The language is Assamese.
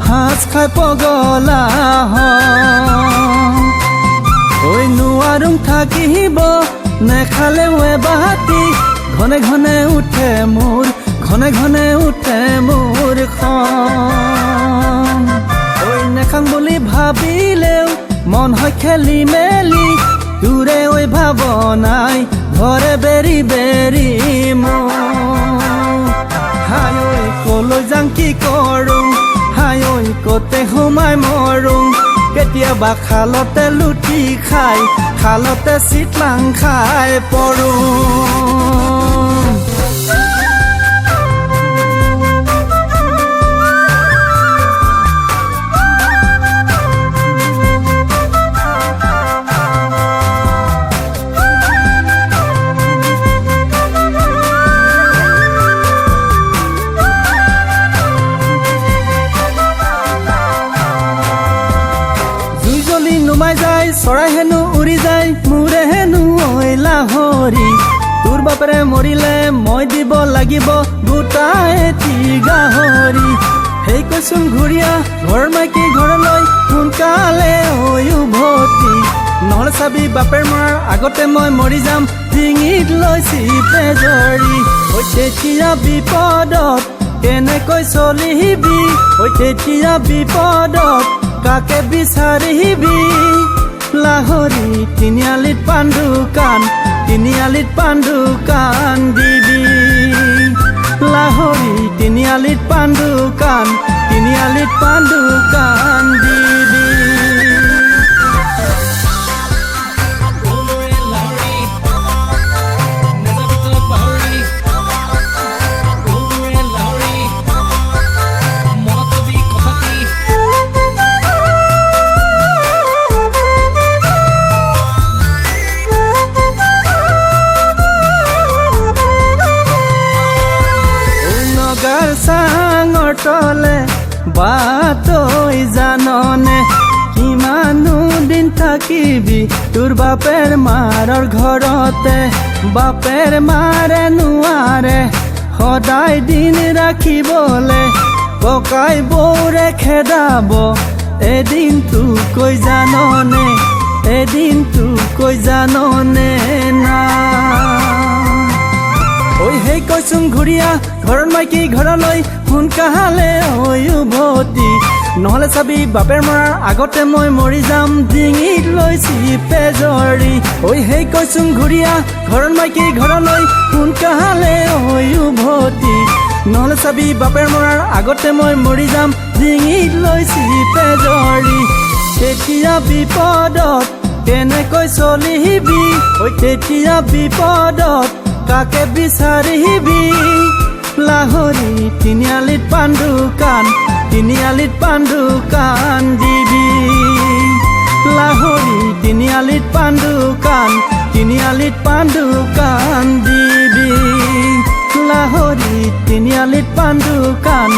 হাঁচ খাই পগলা ঐ নোৱাৰোঁ থাকিব নেখালেও এবাতি ঘনে ঘনে উঠে মোৰ খন ঐ নেখাং বুলি ভাবিলেও মন হয় খেলি মেলি দূৰে ঐ ভাৱনাই ঘৰে বেৰি বেৰি হাই ঐ কলৈ যাং কি কৰোঁ হাই ঐ কতে সোমাই মৰোঁ কেতিয়াবা খালতে লুটি খাই খালতে চিটলাং খাই পৰোঁ নুমাই যায় চৰাই হেনো উৰি যায় মোৰে হেনো ঐ লাহৰি তোৰ বাপেৰে মৰিলে মই দিব লাগিব গোটাই এটি গাহৰি সেই কৈছোন ঘূৰিয়া ঘৰ মাইকী ঘৰলৈ সোনকালে ঐ উভতি নহ'লে চাবি বাপেৰ মৰাৰ আগতে মই মৰি যাম ডিঙিত লৈ চিপে জৰি ঐ তেতিয়া বিপদত কেনেকৈ চলিবি ঐ তেতিয়া বিপদত কাকে বিচাৰিবি লাহৰি তিনিআলিত পাণ্ডু কাণ দিবি লাহৰি তিনিআলিত পাণ্ডু কাণ দিবি চাঙৰ তলে বাতৈ জাননে কিমানো দিন থাকিবি তোৰ বাপেৰ মাৰৰ ঘৰতে বাপেৰ মাৰে নোৱাৰে সদায় দিন ৰাখিবলে ককাই বৌৰে খেদাব এদিন তোকৈ জাননে না ঐ সেই কৈছোন ঘূৰিয়া ঘৰত মাইকী ঘৰলৈ সোনকালে ঐ উভতি নহ'লে চাবি বাপেৰ মৰাৰ আগতে মই মৰি যাম ডিঙিত লৈ চিপে জৰি ঐ সেই কৈছোন ঘূৰিয়া ঘৰত মাইকী ঘৰলৈ সোনকালে ঐ উভতি নহ'লে চাবি বাপেৰ মৰাৰ আগতে মই মৰি যাম ডিঙিত লৈ চিপে জৰি তেতিয়া বিপদত কেনেকৈ চলিবি ঐ তেতিয়া বিপদত কাকে বিচাৰিবি লাহৰি তিনিআলিত পাণ্ডু কাণ দিবি লাহৰি তিনিআলিত পাণ্ডু কাণ দিবি লাহৰি তিনিআলিত পাণ্ডু কাণ